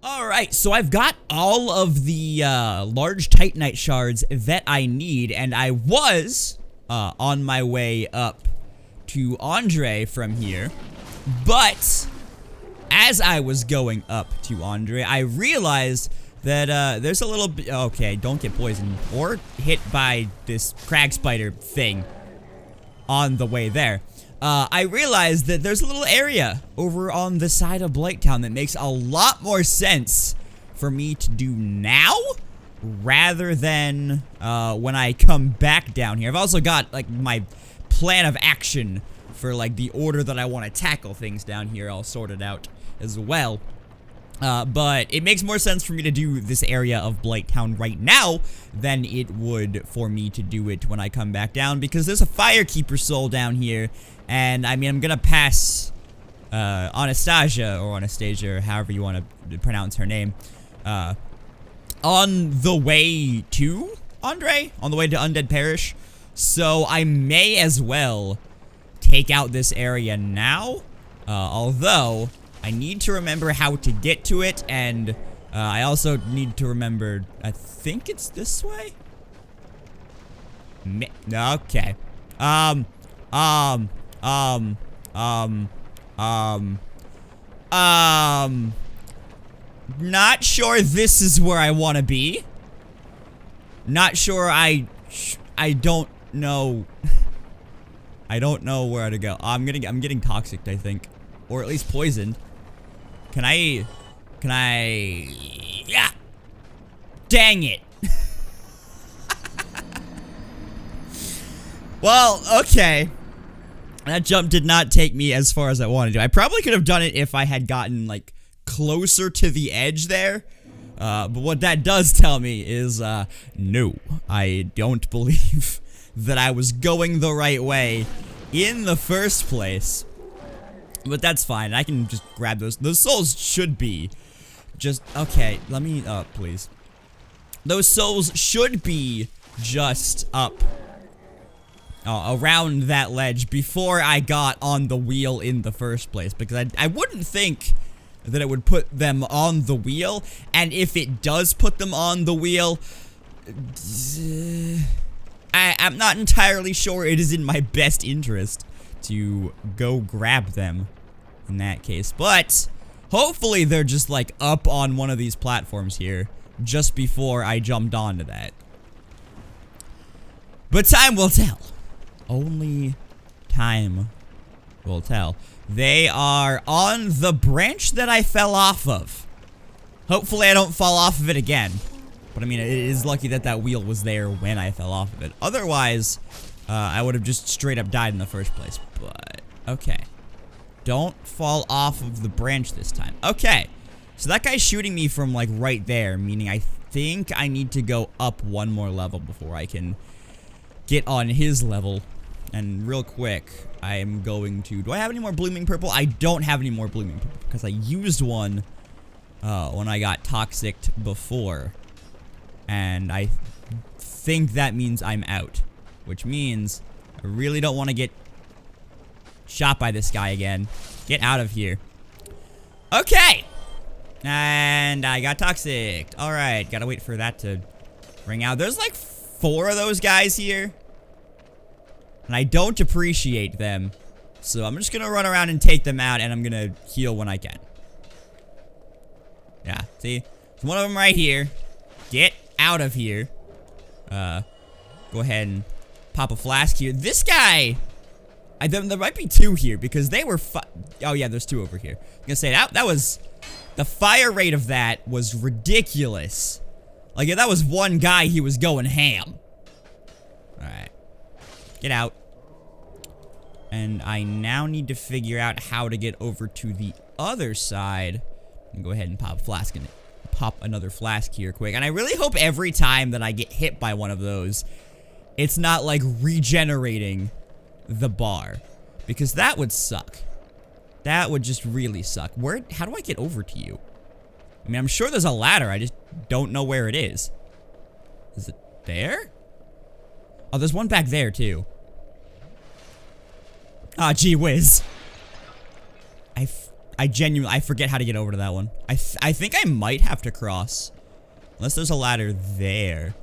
Alright, so I've got all of the large Titanite shards that I need, and I was on my way up to Andre from here, but as I was going up to Andre, I realized that there's a little bit— okay, don't get poisoned or hit by this crag spider thing on the way there. I realized that there's a little area over on the side of Blighttown that makes a lot more sense for me to do now rather than when I come back down here. I've also got like my plan of action for like the order that I want to tackle things down here all sorted out as well. But it makes more sense for me to do this area of Blighttown right now than it would for me to do it when I come back down, because there's a Firekeeper soul down here, and I mean, I'm gonna pass Anastasia, or Anastasia, or however you want to pronounce her name, on the way to Andre, on the way to Undead Parish, so I may as well take out this area now, although I need to remember how to get to it, and I also need to remember— I think it's this way? Okay. Not sure this is where I want to be. Not sure I don't know. I don't know where to go. I'm getting toxic, I think. Or at least poisoned. Can I, yeah. Dang it. Well, okay. That jump did not take me as far as I wanted to. I probably could have done it if I had gotten, like, closer to the edge there. But what that does tell me is, no, I don't believe that I was going the right way in the first place. But that's fine. I can just grab those. Those souls should be just— okay, let me— please. Those souls should be just up around that ledge before I got on the wheel in the first place, because I wouldn't think that it would put them on the wheel, and if it does put them on the wheel, I'm not entirely sure it is in my best interest to go grab them in that case, but hopefully they're just like up on one of these platforms here just before I jumped onto that. But time will tell. Only time will tell. They are on the branch that I fell off of. Hopefully I don't fall off of it again. But I mean, it is lucky that that wheel was there when I fell off of it. Otherwise, I would have just straight up died in the first place. But, okay. Don't fall off of the branch this time. Okay. So that guy's shooting me from, like, right there. Meaning I think I need to go up one more level before I can get on his level. And real quick, I am going to— do I have any more blooming purple? I don't have any more blooming purple because I used one when I got toxicked before. And I think that means I'm out. Which means I really don't want to get shot by this guy again. Get out of here. Okay. And I got toxicked. Alright, gotta wait for that to ring out. There's like 4 of those guys here. And I don't appreciate them. So I'm just gonna run around and take them out, and I'm gonna heal when I can. Yeah, see? There's one of them right here. Get out of here. Go ahead and pop a flask here. This guy— there might be 2 here, because they were oh yeah, there's 2 over here. I'm gonna say, that was— the fire rate of that was ridiculous. Like, if that was one guy, he was going ham. Alright. Get out. And I now need to figure out how to get over to the other side. And go ahead and pop a flask in it. Pop another flask here quick. And I really hope every time that I get hit by one of those, it's not like regenerating the bar. Because that would suck. That would just really suck. How do I get over to you? I mean, I'm sure there's a ladder. I just don't know where it is. Is it there? Oh, there's one back there, too. Ah, gee whiz. I forget how to get over to that one. I think I might have to cross. Unless there's a ladder there.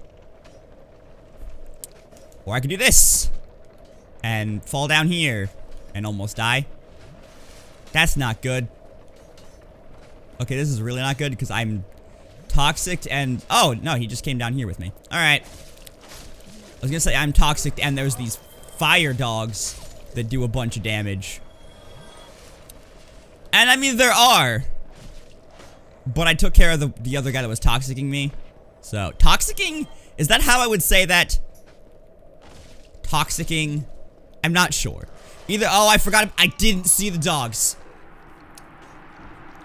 Or I could do this. And fall down here. And almost die. That's not good. Okay, this is really not good because I'm toxic and... Oh, no, he just came down here with me. Alright. I was gonna say I'm toxic and there's these fire dogs that do a bunch of damage. And I mean, there are. But I took care of the other guy that was toxicking me. So, toxicking? Is that how I would say that? Toxicking? I'm not sure. Either, oh, I forgot, I didn't see the dogs.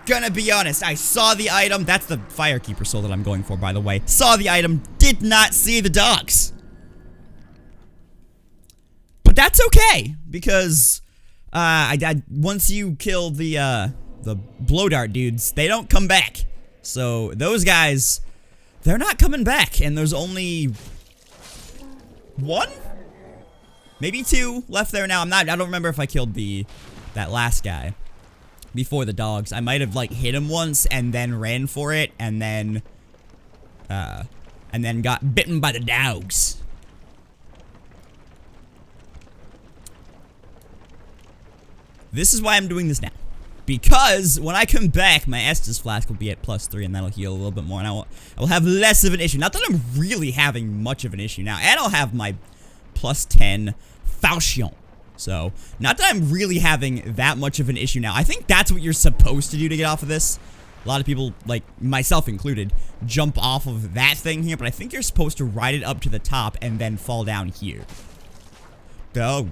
Gonna be honest, I saw the item. That's the Firekeeper soul that I'm going for, by the way. Saw the item, did not see the dogs. But that's okay, because once you kill the blow dart dudes, they don't come back. So those guys, they're not coming back, and there's only one, maybe two left there now. I don't remember if I killed that last guy before the dogs. I might have like hit him once and then ran for it, and then got bitten by the dogs. This is why I'm doing this now. Because when I come back, my Estus flask will be at +3, and that'll heal a little bit more, and I will have less of an issue. Not that I'm really having much of an issue now, and I'll have my +10 falchion. So, not that I'm really having that much of an issue now. I think that's what you're supposed to do to get off of this. A lot of people, like myself included, jump off of that thing here, but I think you're supposed to ride it up to the top and then fall down here. Though,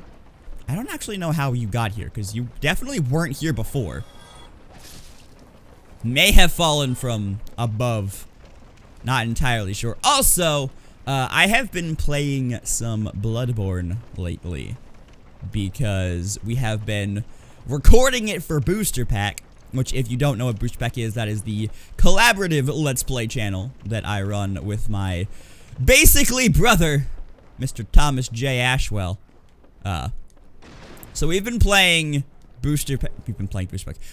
I don't actually know how you got here, because you definitely weren't here before. May have fallen from above. Not entirely sure. Also, I have been playing some Bloodborne lately, because we have been recording it for Booster Pack, which, if you don't know what Booster Pack is, that is the collaborative Let's Play channel that I run with my basically brother, Mr. Thomas J. Ashwell. So we've been playing Booster Pack.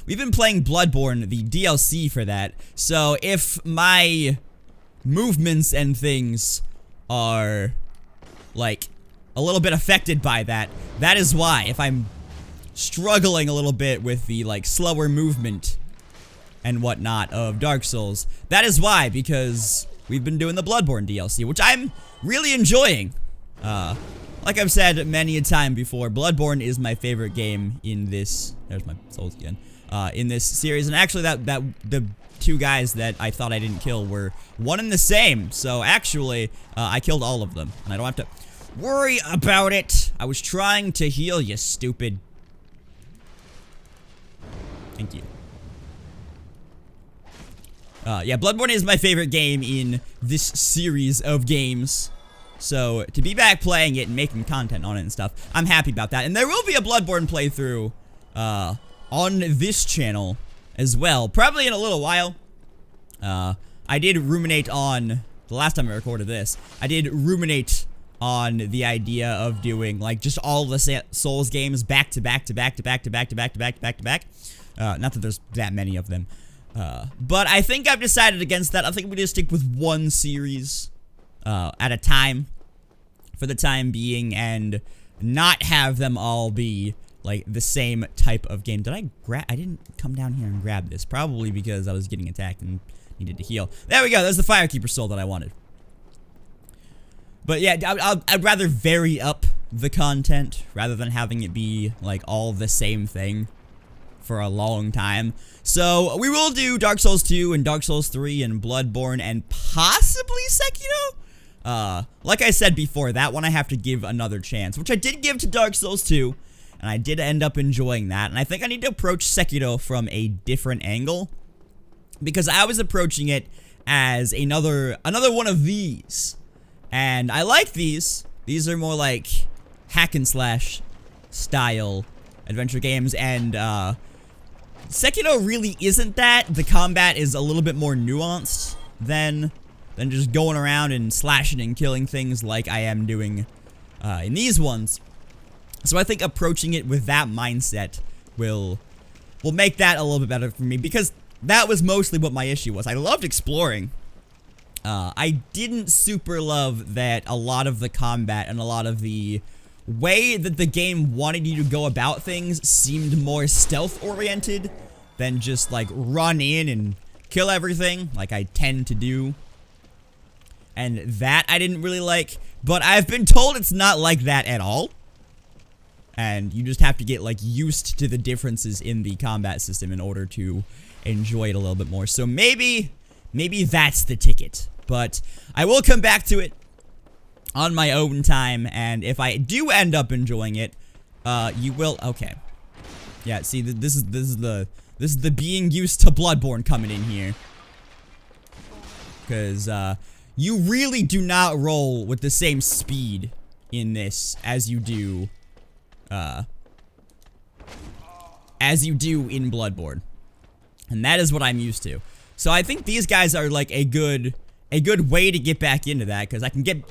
We've been playing Bloodborne, the DLC for that. So if my movements and things are like a little bit affected by that, that is why. If I'm struggling a little bit with the like slower movement and whatnot of Dark Souls, that is why, because we've been doing the Bloodborne DLC, which I'm really enjoying. Like I've said many a time before, Bloodborne is my favorite game in this. There's my souls again. In this series, and actually, the two guys that I thought I didn't kill were one and the same. So actually, I killed all of them, and I don't have to worry about it. I was trying to heal you, stupid. Thank you. Yeah, Bloodborne is my favorite game in this series of games. So, to be back playing it and making content on it and stuff, I'm happy about that. And there will be a Bloodborne playthrough, on this channel as well. Probably in a little while. I did ruminate on, the last time I recorded this, I did ruminate on the idea of doing, like, just all the Souls games back to back to back to back to back to back to back to back to back. Not that there's that many of them. But I think I've decided against that. I think we just stick with one series at a time for the time being, and not have them all be like the same type of game. Did I didn't come down here and grab this, probably because I was getting attacked and needed to heal. There we go. There's the Firekeeper soul that I wanted. But yeah, I'd rather vary up the content rather than having it be like all the same thing for a long time. So we will do Dark Souls 2 and Dark Souls 3 and Bloodborne and possibly Sekiro. Like I said before, that one I have to give another chance, which I did give to Dark Souls 2, and I did end up enjoying that, and I think I need to approach Sekiro from a different angle, because I was approaching it as another one of these, and I like these. These are more like hack and slash style adventure games, and, Sekiro really isn't that. The combat is a little bit more nuanced than just going around and slashing and killing things like I am doing in these ones. So I think approaching it with that mindset will will make that a little bit better for me, because that was mostly what my issue was. I loved exploring. I didn't super love that a lot of the combat and a lot of the way that the game wanted you to go about things seemed more stealth-oriented than just, like, run in and kill everything, like I tend to do. And that I didn't really like, but I've been told it's not like that at all. And you just have to get, like, used to the differences in the combat system in order to enjoy it a little bit more. So maybe that's the ticket. But I will come back to it on my own time, and if I do end up enjoying it, you will. Okay, yeah. See, this is the being used to Bloodborne coming in here, because you really do not roll with the same speed in this as you do in Bloodborne, and that is what I'm used to. So I think these guys are like a good way to get back into that, because I can get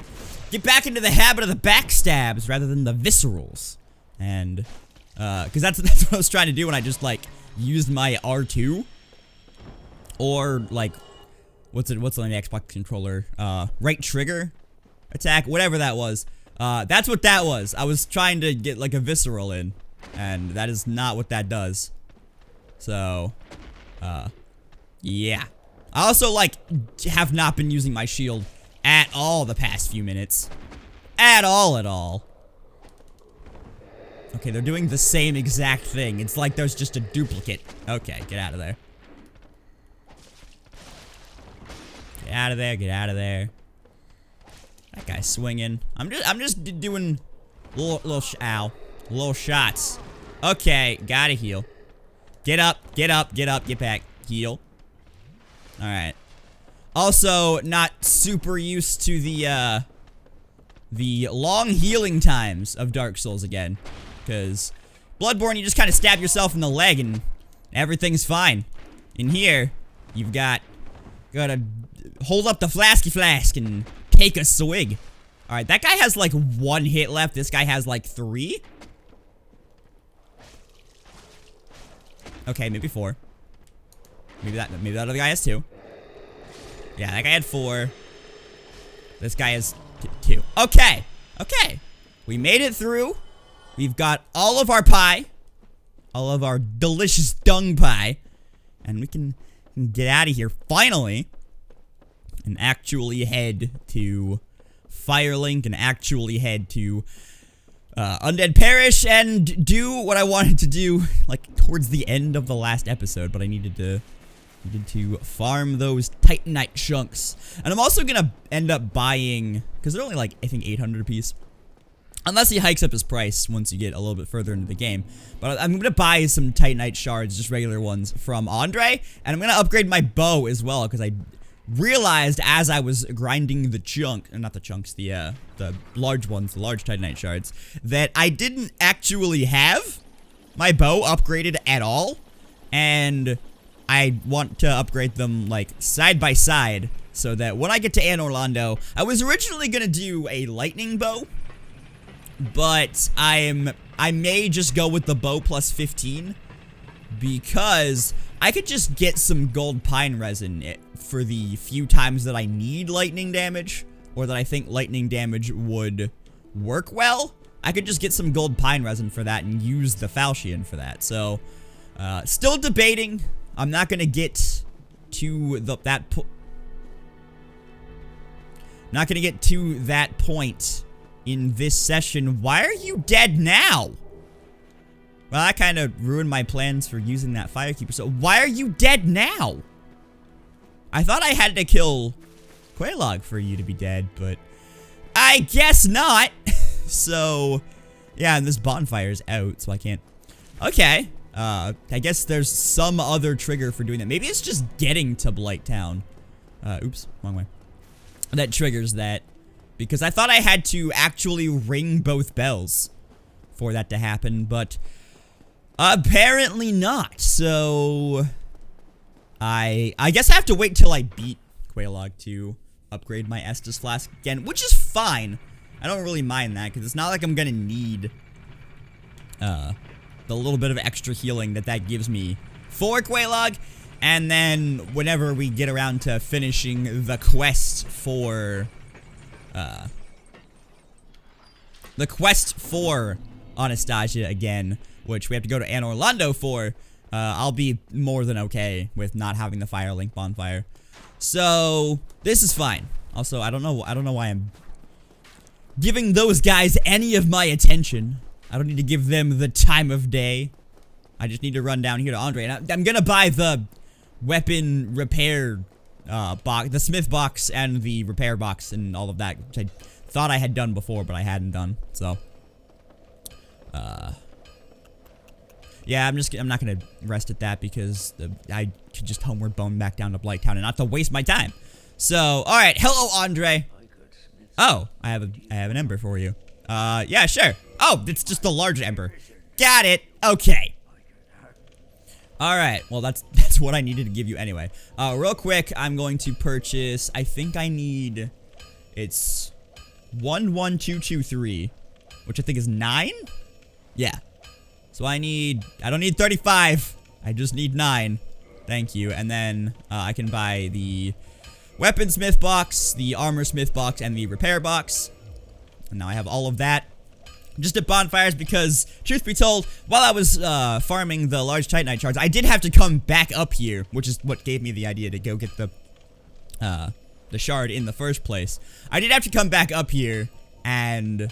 back into the habit of the backstabs rather than the viscerals. And, because that's what I was trying to do when I just, like, used my R2. Or, like, what's on the Xbox controller? Right trigger attack, whatever that was. That's what that was. I was trying to get, like, a visceral in. And that is not what that does. So, yeah. I also, like, have not been using my shield at all the past few minutes. At all. Okay, they're doing the same exact thing. It's like there's just a duplicate. Okay, get out of there. Get out of there. That guy's swinging. I'm just doing little shots. Okay, gotta heal. Get up, get back, heal. Alright. Also, not super used to the long healing times of Dark Souls again. Because Bloodborne, you just kind of stab yourself in the leg and everything's fine. In here, you've gotta hold up the flasky flask and take a swig. Alright, that guy has like 1 hit left. This guy has like 3. Okay, maybe 4. Maybe that other guy has 2. Yeah, that guy had 4. This guy has 2. Okay. We made it through. We've got all of our pie. All of our delicious dung pie. And we can get out of here finally. And actually head to Firelink. And actually head to Undead Parish. And do what I wanted to do, like, towards the end of the last episode. But I needed to farm those Titanite chunks. And I'm also gonna end up buying, because they're only like, I think 800 a piece. Unless he hikes up his price once you get a little bit further into the game. But I'm gonna buy some Titanite shards, just regular ones, from Andre. And I'm gonna upgrade my bow as well, because I realized as I was grinding the chunk, not the chunks, the large ones, the large Titanite shards, that I didn't actually have my bow upgraded at all. And I want to upgrade them, like, side by side, so that when I get to Anne Orlando, I was originally gonna do a lightning bow, but I may just go with the bow plus 15, because I could just get some gold pine resin for the few times that I need lightning damage, or that I think lightning damage would work well. I could just get some gold pine resin for that and use the falchion for that. So, still debating. I'm not gonna get to that point in this session. Why are you dead now? Well, that kind of ruined my plans for using that Firekeeper. So why are you dead now? I thought I had to kill Quelaag for you to be dead, but I guess not. So, yeah, and this bonfire's out, so I can't. Okay. I guess there's some other trigger for doing that. Maybe it's just getting to Blight Town. Oops, wrong way. That triggers that. Because I thought I had to actually ring both bells for that to happen, but apparently not. So I guess I have to wait till I beat Quelaag to upgrade my Estus Flask again, which is fine. I don't really mind that, because it's not like I'm gonna need the the little bit of extra healing that gives me for Quelaag. And then whenever we get around to finishing the quest for Anastasia again, which we have to go to Anne Orlando for, I'll be more than okay with not having the Firelink bonfire. So this is fine. Also, I don't know why I'm giving those guys any of my attention. I don't need to give them the time of day. I just need to run down here to Andre, and I'm gonna buy the weapon repair box, the smith box, and the repair box, and all of that, which I thought I had done before, but I hadn't done. So, yeah, I'm not gonna rest at that because I could just homeward bone back down to Blighttown and not to waste my time. So, all right, hello, Andre. Oh, I have an ember for you. Yeah, sure. Oh, it's just a large ember. Got it. Okay. All right. Well, that's what I needed to give you anyway. Real quick, I'm going to purchase. I think I need. It's 11223, which I think is 9. Yeah. So I don't need 35. I just need 9. Thank you. And then I can buy the weaponsmith box, the armorsmith box, and the repair box. And now I have all of that. Just at bonfires because, truth be told, while I was farming the large titanite shards, I did have to come back up here, which is what gave me the idea to go get the shard in the first place. I did have to come back up here and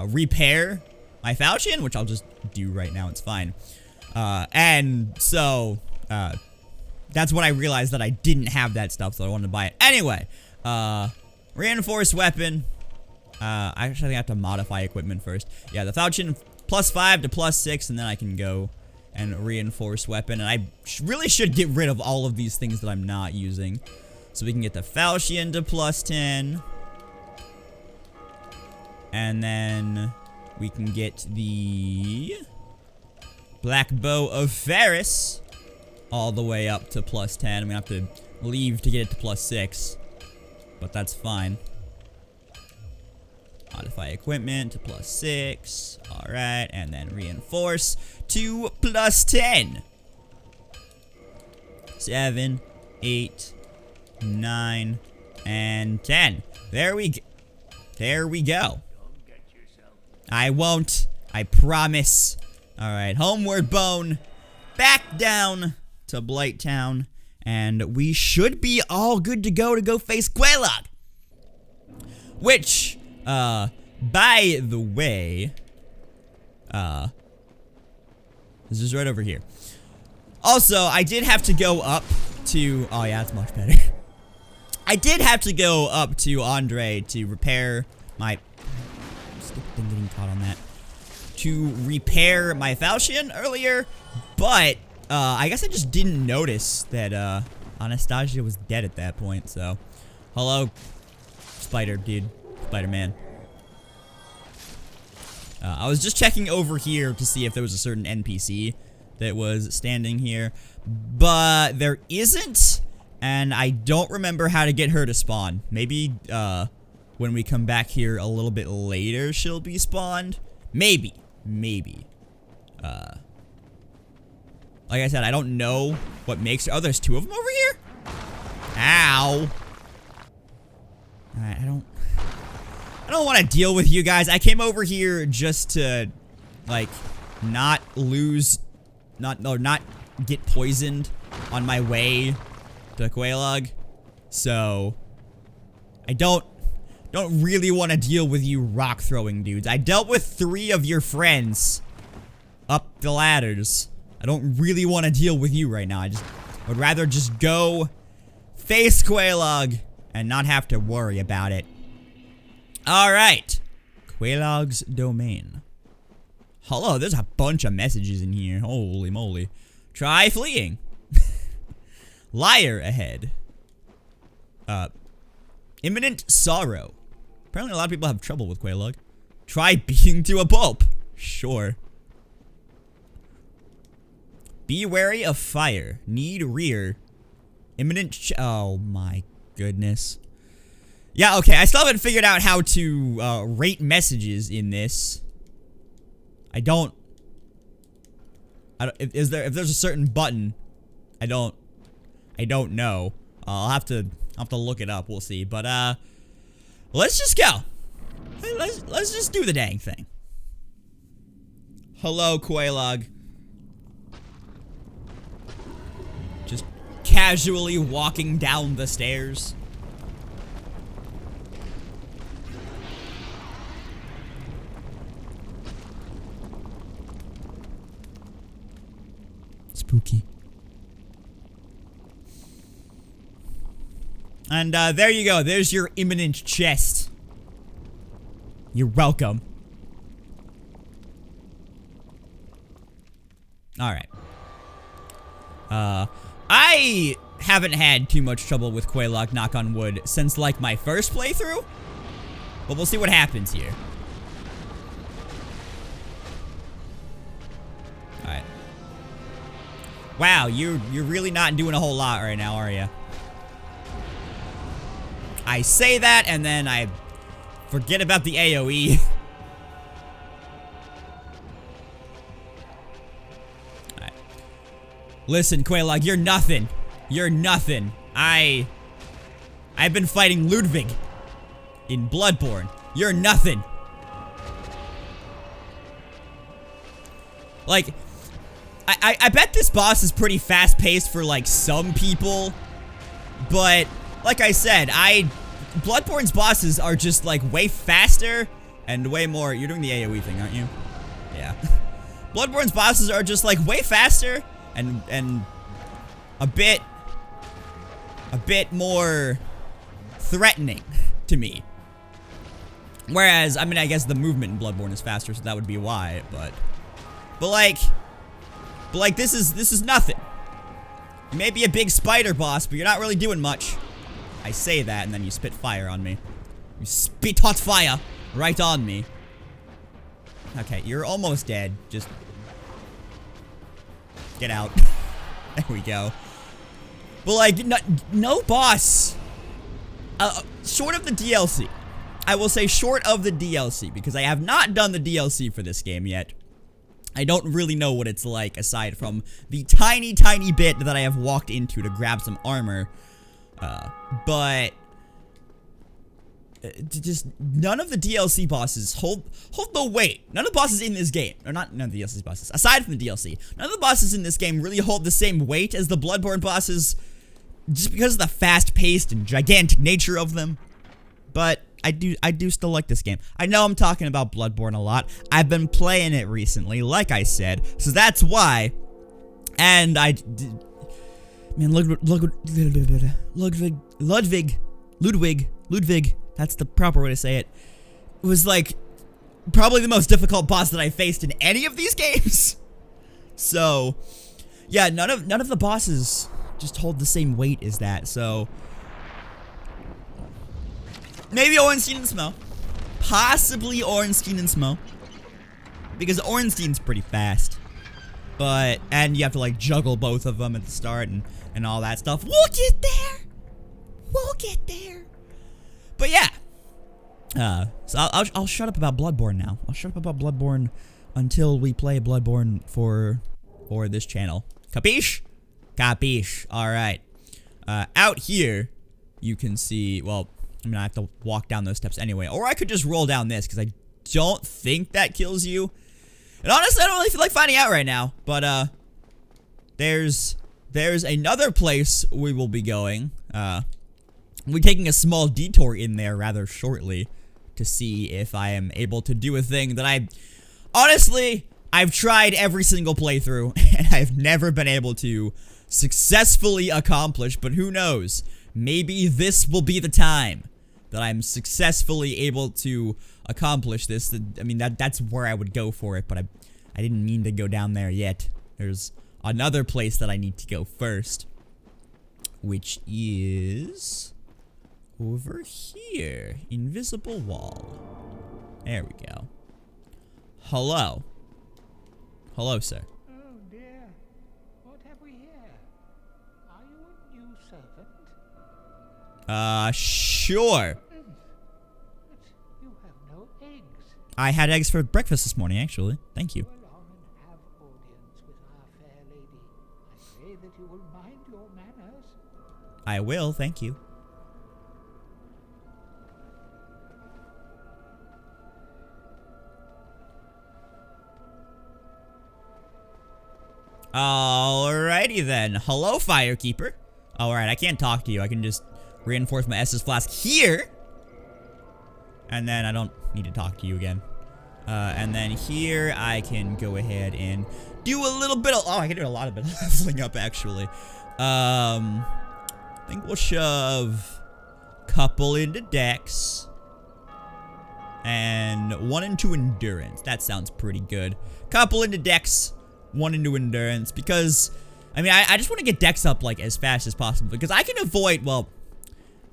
repair my falchion, which I'll just do right now. It's fine. And so that's when I realized that I didn't have that stuff, so I wanted to buy it. Anyway, reinforced weapon. I actually have to modify equipment first. Yeah, the falchion +5 to +6, and then I can go and reinforce weapon. And I really should get rid of all of these things that I'm not using. So we can get the falchion to +10. And then we can get the black bow of Ferris all the way up to +10. I'm gonna have to leave to get it to +6, but that's fine. Modify equipment to +6. Alright, and then reinforce to +10. 7, 8, 9, and 10. There we go. I won't. I promise. Alright, homeward bone. Back down to Blighttown. And we should be all good to go face Quelaag. Which, by the way, this is right over here. Also, I did have to go up to, oh yeah, that's much better. I did have to go up to Andre to repair my, stupid thing getting caught on that, to repair my falchion earlier, but, I guess I just didn't notice that, Anastasia was dead at that point, so, hello, spider dude. Spider-Man. I was just checking over here to see if there was a certain NPC that was standing here, but there isn't, and I don't remember how to get her to spawn. Maybe, when we come back here a little bit later, she'll be spawned? Maybe. Like I said, I don't know what makes her. Oh, there's 2 of them over here? Ow. Alright, I don't want to deal with you guys. I came over here just to, like, not get poisoned on my way to Quelaag. So, I don't really want to deal with you rock throwing dudes. I dealt with 3 of your friends up the ladders. I don't really want to deal with you right now. I would rather just go face Quelaag and not have to worry about it. Alright. Quelaag's domain. Hello, there's a bunch of messages in here. Holy moly. Try fleeing. Liar ahead. Imminent sorrow. Apparently a lot of people have trouble with Quelaag. Try beating to a pulp. Sure. Be wary of fire. Need rear. Imminent oh my goodness. Yeah, okay, I still haven't figured out how to rate messages in this. I don't if there's a certain button, I don't know. I'll have to look it up. We'll see. But let's just go. Let's just do the dang thing. Hello, Quelaag. Just casually walking down the stairs. Spooky. And there you go. There's your imminent chest. You're welcome. Alright. I haven't had too much trouble with Quelaag, knock on wood, since like my first playthrough. But we'll see what happens here. Alright. Wow, you're really not doing a whole lot right now, are you? I say that and then I forget about the AoE. Alright. Listen, Quelaag, you're nothing. You're nothing. I've been fighting Ludwig in Bloodborne. You're nothing. Like, I bet this boss is pretty fast-paced for, like, some people. But, like I said, Bloodborne's bosses are just, like, way faster and way more... You're doing the AoE thing, aren't you? Yeah. Bloodborne's bosses are just, like, way faster and a bit more threatening to me. Whereas, I mean, I guess the movement in Bloodborne is faster, so that would be why, but like, this is nothing. You may be a big spider boss, but you're not really doing much. I say that, and then you spit fire on me. You spit hot fire right on me. Okay, you're almost dead. Just get out. There we go. But like, no boss. Short of the DLC. I will say short of the DLC, because I have not done the DLC for this game yet. I don't really know what it's like, aside from the tiny, tiny bit that I have walked into to grab some armor. But just none of the DLC bosses hold the weight. None of the bosses in this game, or none of the DLC bosses, aside from the DLC, none of the bosses in this game really hold the same weight as the Bloodborne bosses, just because of the fast-paced and gigantic nature of them. But I do still like this game. I know I'm talking about Bloodborne a lot. I've been playing it recently, like I said, so that's why. And man, Ludwig, that's the proper way to say it. It was like probably the most difficult boss that I faced in any of these games. So, yeah, none of the bosses just hold the same weight as that. So, maybe Ornstein and Smo. Possibly Ornstein and Smo. Because Ornstein's pretty fast. But, and you have to like juggle both of them at the start and all that stuff. We'll get there! We'll get there! But yeah. So I'll shut up about Bloodborne now. I'll shut up about Bloodborne until we play Bloodborne for this channel. Capiche? Capiche. Alright. Out here, you can see, well, I mean, I have to walk down those steps anyway. Or I could just roll down this, because I don't think that kills you. And honestly, I don't really feel like finding out right now. But, there's another place we will be going. We're taking a small detour in there rather shortly to see if I am able to do a thing that honestly, I've tried every single playthrough, and I've never been able to successfully accomplish, but who knows? Maybe this will be the time that I'm successfully able to accomplish this. I mean, that's where I would go for it, but I didn't mean to go down there yet. There's another place that I need to go first, which is over here. Invisible wall. There we go. Hello. Hello, sir. Oh dear. What have we here? Are you a new servant? Sure. But you have no eggs. I had eggs for breakfast this morning, actually. Thank you. Go along and have audience with our I will, thank you. Alrighty then. Hello, Firekeeper. Alright, I can't talk to you. I can just reinforce my Estus Flask here. And then I don't need to talk to you again. And then here I can go ahead and do a little bit of... Oh, I can do a lot of it leveling up, actually. I think we'll shove couple into Dex. And 1 into Endurance. That sounds pretty good. Couple into Dex, 1 into Endurance. Because, I mean, I just want to get Dex up, like, as fast as possible. Because I can avoid, well...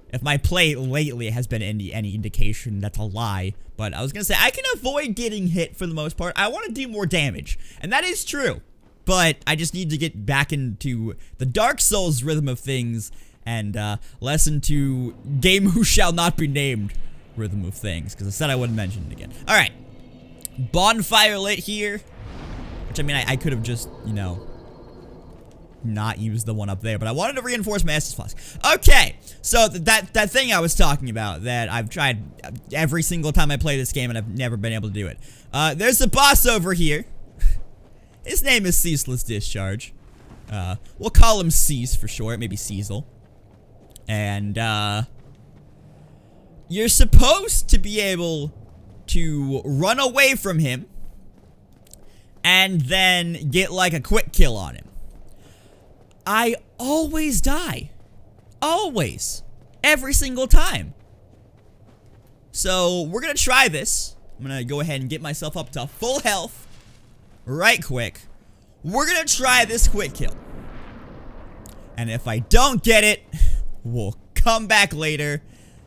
If my play lately has been any indication, that's a lie. But I was gonna say, I can avoid getting hit for the most part. I want to do more damage. And that is true. But I just need to get back into the Dark Souls rhythm of things. And less into Game Who Shall Not Be Named rhythm of things. Because I said I wouldn't mention it again. Alright. Bonfire lit here. Which, I mean, I could have just, you know... not use the one up there, but I wanted to reinforce my Estus Flask. Okay, so that thing I was talking about that I've tried every single time I play this game and I've never been able to do it. There's the boss over here. His name is Ceaseless Discharge. We'll call him Cease for short, maybe Cecil. And, you're supposed to be able to run away from him and then get, like, a quick kill on him. I always die. Always. Every single time. So, we're gonna try this. I'm gonna go ahead and get myself up to full health. Right quick. We're gonna try this quick kill. And if I don't get it, we'll come back later.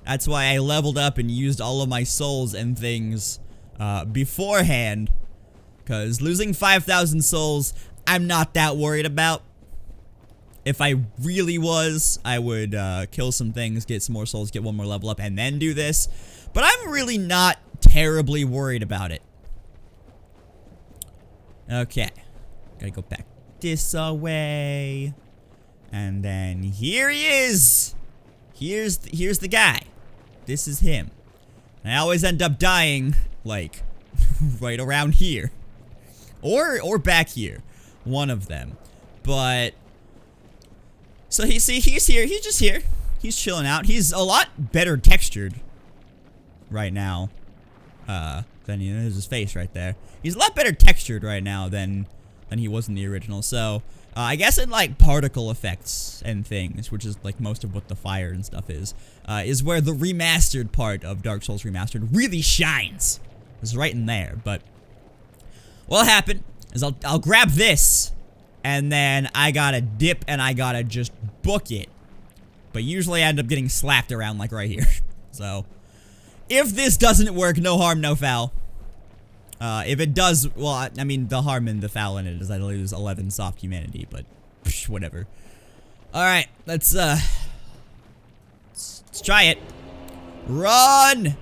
That's why I leveled up and used all of my souls and things beforehand. Because losing 5,000 souls, I'm not that worried about. If I really was, I would kill some things, get some more souls, get one more level up, and then do this. But I'm really not terribly worried about it. Okay. Gotta go back this way. And then here he is. Here's the guy. This is him. And I always end up dying, like, right around here. Or back here. One of them. But... So he's here, he's just here. He's chilling out. He's a lot better textured right now. Than there's his face right there. He's a lot better textured right now than he was in the original. So, I guess in like particle effects and things, which is like most of what the fire and stuff is where the remastered part of Dark Souls Remastered really shines. It's right in there, but what'll happen is I'll grab this. And then I gotta dip and I gotta just book it. But usually I end up getting slapped around like right here. So, if this doesn't work, no harm, no foul. If it does, well, I mean, the harm and the foul in it is I lose 11 soft humanity, but psh, whatever. Alright, let's try it. Run!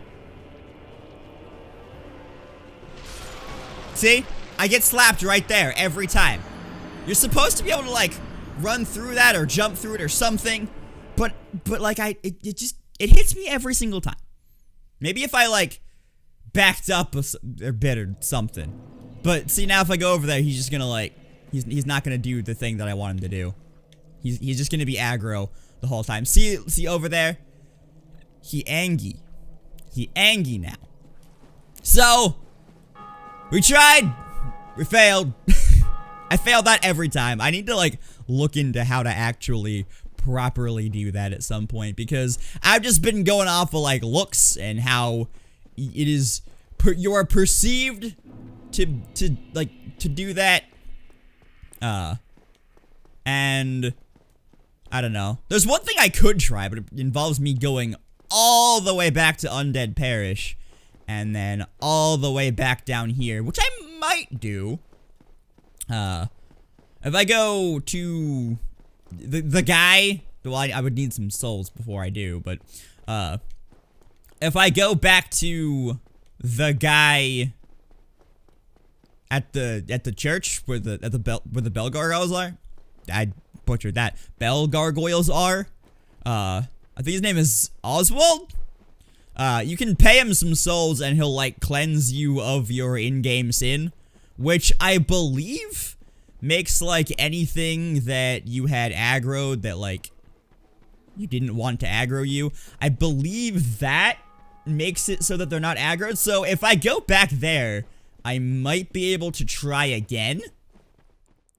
See? I get slapped right there every time. You're supposed to be able to, like, run through that or jump through it or something. But like, it hits me every single time. Maybe if I, like, backed up a bit or something. But, see, now if I go over there, he's just gonna, like, he's not gonna do the thing that I want him to do. He's just gonna be aggro the whole time. See over there? He angy. He angy now. So, we tried. We failed. I fail that every time. I need to, like, look into how to actually properly do that at some point, because I've just been going off of, like, looks and how it is, you are perceived to do that, and I don't know. There's one thing I could try, but it involves me going all the way back to Undead Parish, and then all the way back down here, which I might do. If I go to the guy, well, I would need some souls before I do, but, if I go back to the guy at the church where the bell gargoyles are, I butchered that. Bell gargoyles are, I think his name is Oswald. You can pay him some souls and he'll, like, cleanse you of your in-game sin, which I believe makes, like, anything that you had aggroed that, like, you didn't want to aggro you. I believe that makes it so that they're not aggroed. So if I go back there, I might be able to try again.